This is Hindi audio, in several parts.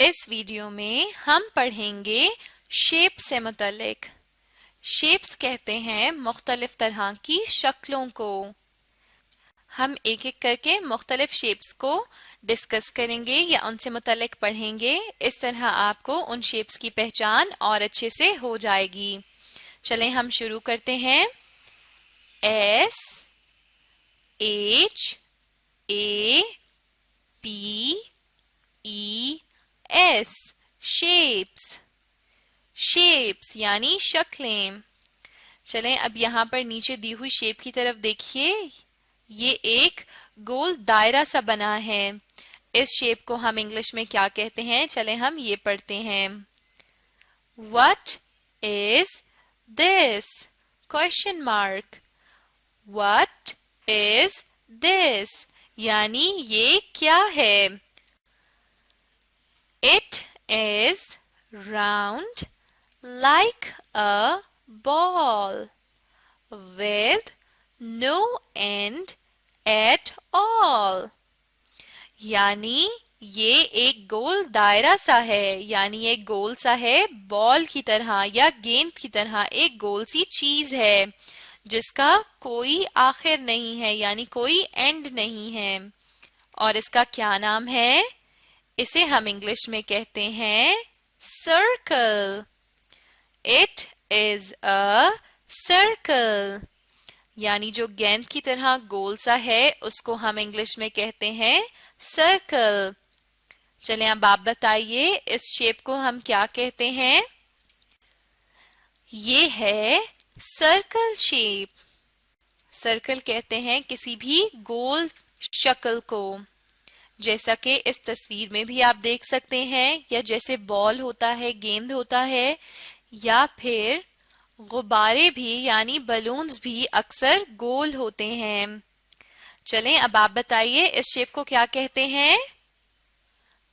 इस वीडियो में हम पढ़ेंगे शेप से मुतल्लिक। शेप्स कहते हैं मुख्तलिफ तरह की शक्लों को। हम एक एक करके मुख्तलिफ शेप्स को डिस्कस करेंगे या उनसे मुतल्लिक पढ़ेंगे। इस तरह आपको उन शेप्स की पहचान और अच्छे से हो जाएगी। चलें हम शुरू करते हैं। S H A P E S shapes. Shapes यानी शक्लें। चलें अब यहाँ पर नीचे दी हुई शेप की तरफ देखिए। ये एक गोल दायरा सा बना है। इस शेप को हम इंग्लिश में क्या कहते हैं? चलें हम ये पढ़ते हैं। What is this? Question mark. What is this? यानी ये क्या है? It is round like a ball with no end at all. यानी ये एक गोल दायरा सा है, यानी एक गोल सा है बॉल की तरह या गेंद की तरह। एक गोल सी चीज है जिसका कोई आखिर नहीं है, यानी कोई एंड नहीं है। और इसका क्या नाम है? इसे हम इंग्लिश में कहते हैं circle. It is a circle. यानी जो गेंद की तरह गोल सा है उसको हम इंग्लिश में कहते हैं सर्कल। चलें अब आप बताइए इस शेप को हम क्या कहते हैं? ये है सर्कल शेप। सर्कल कहते हैं किसी भी गोल शक्ल को। जैसा कि इस तस्वीर में भी आप देख सकते हैं, या जैसे बॉल होता है, गेंद होता है, या फिर गुब्बारे भी यानी बलून्स भी अक्सर गोल होते हैं। चलें अब आप बताइए इस शेप को क्या कहते हैं?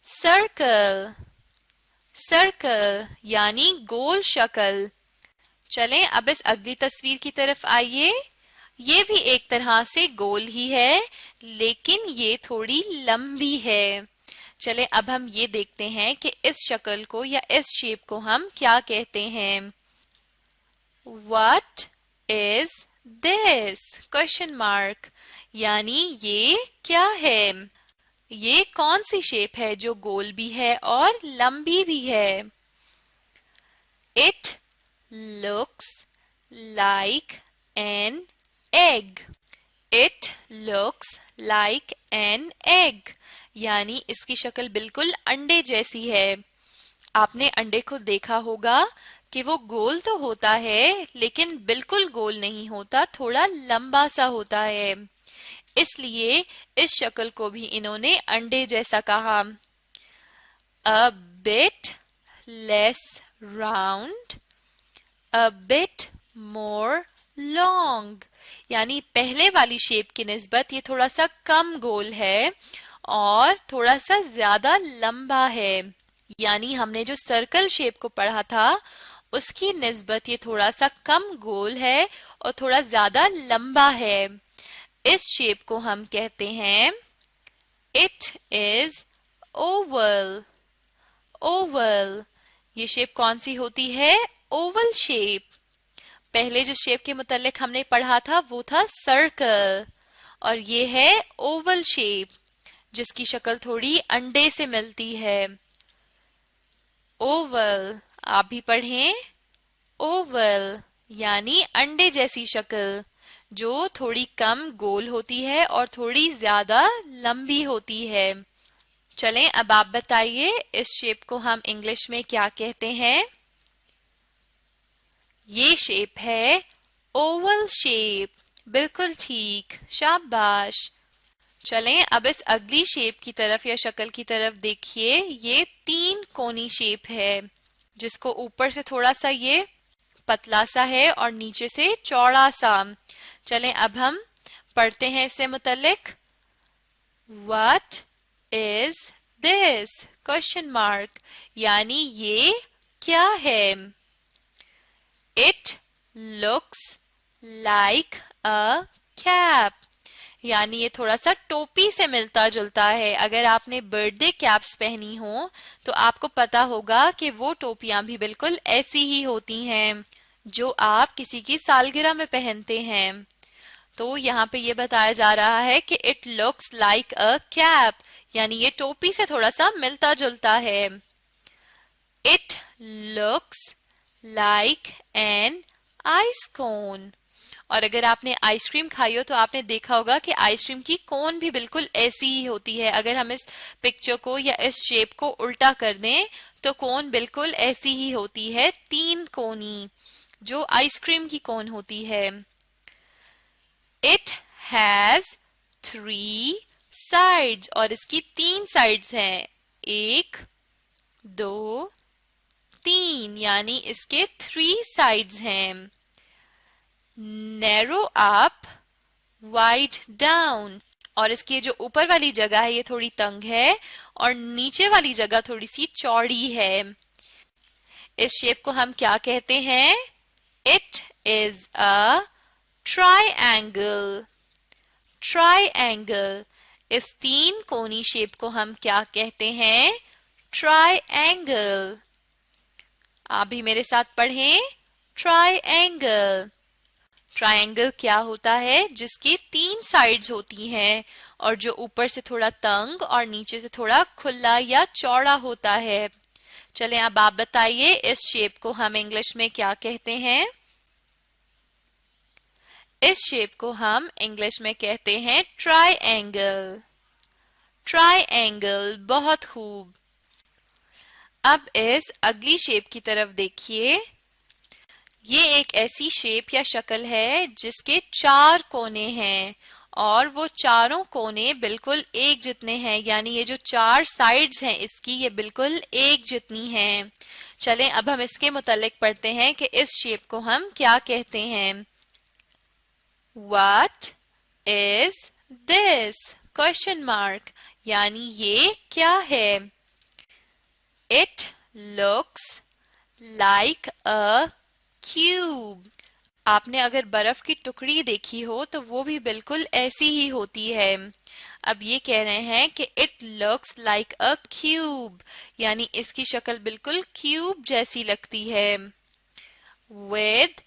सर्कल। सर्कल यानी गोल शक्ल। चलें अब इस अगली तस्वीर की तरफ आइए। ये भी एक तरह से गोल ही है, लेकिन ये थोड़ी लंबी है। चलें अब हम ये देखते हैं कि इस शक्ल को या इस शेप को हम क्या कहते हैं। What is this? Question mark. यानी ये क्या है? ये कौन सी शेप है जो गोल भी है और लंबी भी है? It looks like an egg. It looks like an egg. यानी इसकी शक्ल बिल्कुल अंडे जैसी है। आपने अंडे को देखा होगा कि वो गोल तो होता है लेकिन बिल्कुल गोल नहीं होता, थोड़ा लंबा सा होता है। इसलिए इस शक्ल को भी इन्होंने अंडे जैसा कहा। A bit less round, a bit more long. यानी पहले वाली शेप की निस्बत ये थोड़ा सा कम गोल है और थोड़ा सा ज्यादा लंबा है। यानी हमने जो सर्कल शेप को पढ़ा था उसकी निस्बत ये थोड़ा सा कम गोल है और थोड़ा ज्यादा लंबा है। इस शेप को हम कहते हैं इट इज ओवल। ओवल। ये शेप कौन सी होती है? Oval shape. पहले जो शेप के मुतालिक हमने पढ़ा था वो था सर्कल, और ये है ओवल शेप जिसकी शक्ल थोड़ी अंडे से मिलती है। ओवल। आप भी पढ़ें ओवल यानी अंडे जैसी शक्ल जो थोड़ी कम गोल होती है और थोड़ी ज्यादा लंबी होती है। चलें अब आप बताइए इस शेप को हम इंग्लिश में क्या कहते हैं? ये शेप है ओवल शेप। बिल्कुल ठीक, शाबाश। चलें अब इस अगली शेप की तरफ या शक्ल की तरफ देखिए। ये तीन कोनी शेप है जिसको ऊपर से थोड़ा सा ये पतला सा है और नीचे से चौड़ा सा। चलें अब हम पढ़ते हैं इससे मुतल्लिक। What is this? Question mark. यानी ये क्या है? It looks like a cap. यानी ये थोड़ा सा टोपी से मिलता जुलता है। अगर आपने बर्थडे कैप्स पहनी हो तो आपको पता होगा कि वो टोपियां भी बिल्कुल ऐसी ही होती हैं जो आप किसी की सालगिरह में पहनते हैं। तो यहाँ पे ये बताया जा रहा है कि it looks like a cap, यानी ये टोपी से थोड़ा सा मिलता जुलता है। It looks like an ice cone. और अगर आपने आइसक्रीम खाई हो तो आपने देखा होगा कि आइसक्रीम की कोन भी बिल्कुल ऐसी ही होती है। अगर हम इस पिक्चर को या इस शेप को उल्टा कर दें तो कोन बिल्कुल ऐसी ही होती है, तीन कोनी, जो आइसक्रीम की कोन होती है। इट हैज थ्री साइड्स, और इसकी तीन साइड्स हैं, एक, दो, तीन, यानी इसके थ्री साइड्स हैं। नैरो अप, वाइड डाउन, और इसकी जो ऊपर वाली जगह है ये थोड़ी तंग है और नीचे वाली जगह थोड़ी सी चौड़ी है। इस शेप को हम क्या कहते हैं? It is a triangle. Triangle, इस तीन कोनी शेप को हम क्या कहते हैं? ट्राइएंगल। आप भी मेरे साथ पढ़ें, ट्राइएंगल। ट्रायंगल क्या होता है? जिसकी तीन साइड्स होती हैं और जो ऊपर से थोड़ा तंग और नीचे से थोड़ा खुला या चौड़ा होता है। चलें अब आप बताइए, इस शेप को हम इंग्लिश में क्या कहते हैं? इस शेप को हम इंग्लिश में कहते हैं ट्रायंगल। ट्रायंगल, बहुत खूब। अब इस अगली शेप की तरफ देखिए। ये एक ऐसी शेप या शक्ल है जिसके चार कोने हैं और वो चारों कोने बिल्कुल एक जितने हैं, यानी ये जो चार साइड्स हैं इसकी ये बिल्कुल एक जितनी हैं। चलें अब हम इसके मुतालिक पढ़ते हैं कि इस शेप को हम क्या कहते हैं। What is this? Question mark, यानी ये क्या है? It looks like a cube. आपने अगर बर्फ की टुकड़ी देखी हो तो वो भी बिल्कुल ऐसी ही होती है। अब ये कह रहे हैं कि it looks like a cube, यानी इसकी शक्ल बिल्कुल क्यूब जैसी लगती है। With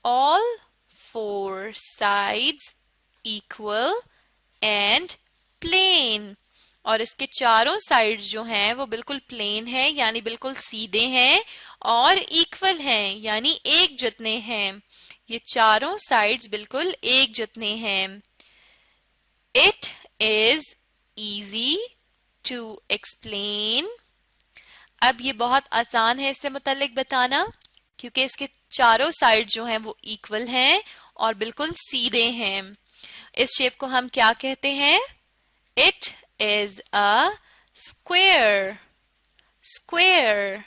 all four sides equal and plane, और इसके चारों साइड्स जो हैं वो बिल्कुल प्लेन है, यानी बिल्कुल सीधे हैं, और इक्वल हैं, यानी एक जितने हैं। ये चारों साइड्स बिल्कुल एक जितने हैं। It is easy to explain. अब ये बहुत आसान है इससे मुतालिक बताना, क्योंकि इसके चारों साइड जो हैं वो इक्वल हैं और बिल्कुल सीधे हैं। इस शेप को हम क्या कहते हैं? It is a square. Square,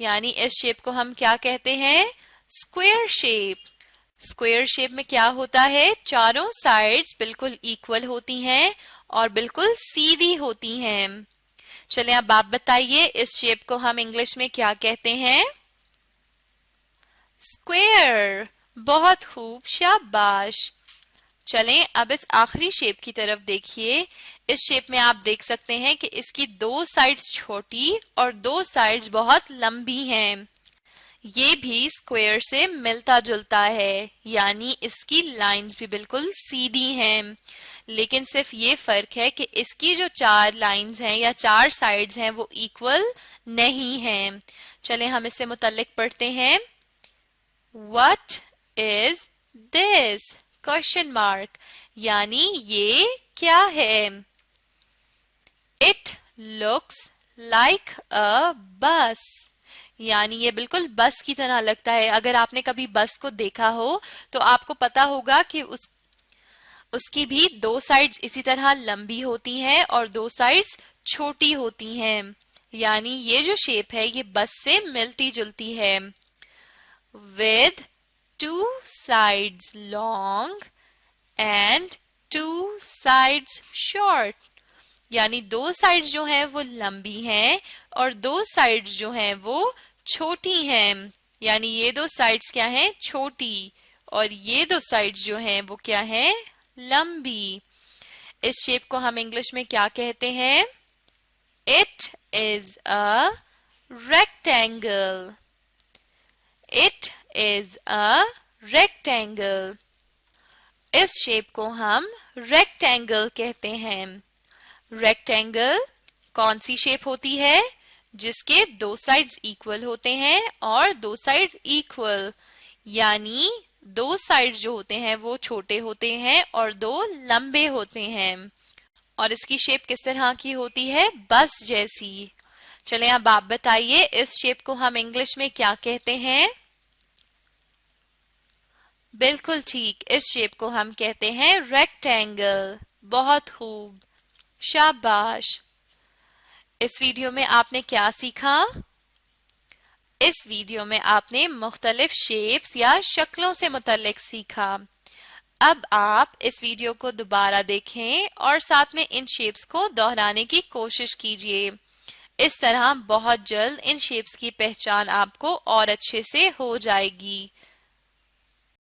यानी इस शेप को हम क्या कहते हैं? Square shape. स्क्वेयर शेप में क्या होता है? चारों साइड्स बिल्कुल इक्वल होती हैं और बिल्कुल सीधी होती हैं। चलें अब आप बताइए, इस शेप को हम इंग्लिश में क्या कहते हैं? स्क्वेयर। बहुत खूब, शाबाश। चलें अब इस आखिरी शेप की तरफ देखिए। इस शेप में आप देख सकते हैं कि इसकी दो साइड्स छोटी और दो साइड्स बहुत लंबी हैं। ये भी स्क्वायर से मिलता जुलता है, यानी इसकी लाइंस भी बिल्कुल सीधी हैं। लेकिन सिर्फ ये फर्क है कि इसकी जो चार लाइंस हैं या चार साइड्स हैं वो इक्वल नहीं हैं। चलें हम इससे मुताल्लिक पढ़ते हैं। What is this? Question mark, यानी ये क्या है? इट लुक्स लाइक अ बस, यानी ये बिल्कुल बस की तरह लगता है। अगर आपने कभी बस को देखा हो तो आपको पता होगा कि उसकी भी दो साइड्स इसी तरह लंबी होती हैं और दो साइड्स छोटी होती हैं, यानी ये जो शेप है ये बस से मिलती जुलती है। With two sides long and two sides short, यानी दो साइड्स जो हैं वो लंबी हैं और दो साइड्स जो हैं वो छोटी हैं, यानी ये दो साइड्स क्या हैं? छोटी, और ये दो साइड्स जो हैं वो क्या हैं? लंबी। इस शेप को हम इंग्लिश में क्या कहते हैं? It is a rectangle. It is a rectangle. इस शेप को हम रेक्टेंगल कहते हैं। रेक्टेंगल कौन सी शेप होती है? जिसके दो साइड्स इक्वल होते हैं और दो साइड्स इक्वल, यानी दो साइड जो होते हैं वो छोटे होते हैं और दो लंबे होते हैं। और इसकी शेप किस तरह की होती है? बस जैसी। चले अब आप बताइए, इस शेप को हम इंग्लिश में क्या कहते हैं? बिल्कुल ठीक, इस शेप को हम कहते हैं रेक्टेंगल। बहुत खूब, शाबाश। इस वीडियो में आपने क्या सीखा? इस वीडियो में आपने मुख्तलिफ शेप्स या शक्लों से मुतल्लिक सीखा। अब आप इस वीडियो को दोबारा देखें और साथ में इन शेप्स को दोहराने की कोशिश कीजिए। इस तरह बहुत जल्द इन शेप्स की पहचान आपको और अच्छे से हो जाएगी।